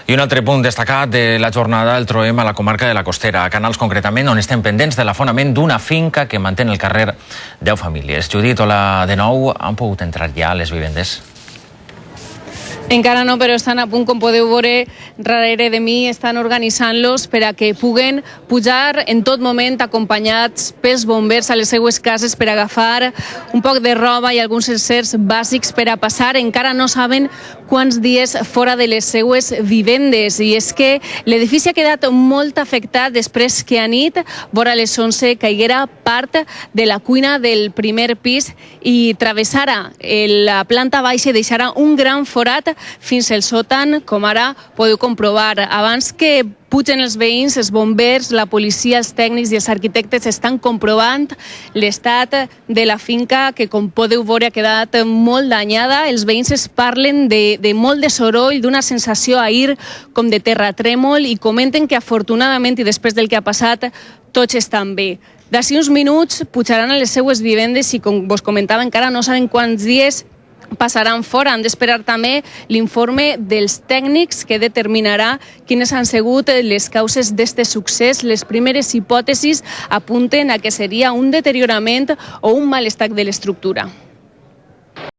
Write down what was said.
I un altre punt destacat de la jornada el trobem a la comarca de la Costera, a Canals concretament, on estem pendents de l'afonament d'una finca que manté el carrer 10 famílies. Judit, hola de nou. Han pogut entrar ja a les vivendes? Encara no, però estan a punt, com podeu veure darrere de mi, estan organitzant-los per a que puguen pujar en tot moment acompanyats pels bombers a les seues cases per agafar un poc de roba i alguns encerts bàsics per a passar. Encara no saben quants dies fora de les seues vivendes, i és que l'edifici ha quedat molt afectat després que a nit, vora les 11, caiguera part de la cuina del primer pis i travessara la planta baixa i deixara un gran forat fins al sòtan, com ara podeu comprovar. Abans que pugen els veïns, els bombers, la policia, els tècnics i els arquitectes estan comprovant l'estat de la finca, que com podeu veure ha quedat molt danyada. Els veïns es parlen de molt de soroll, d'una sensació a ahir com de terratrèmol, i comenten que afortunadament i després del que ha passat tots estan bé. D'ací uns minuts pujaran a les seues vivendes i, com vos comentava, encara no saben quants dies passaran fora. Han d'esperar també l'informe dels tècnics que determinarà quines han sigut les causes d'este succés. Les primeres hipòtesis apunten a que seria un deteriorament o un mal estat de l'estructura.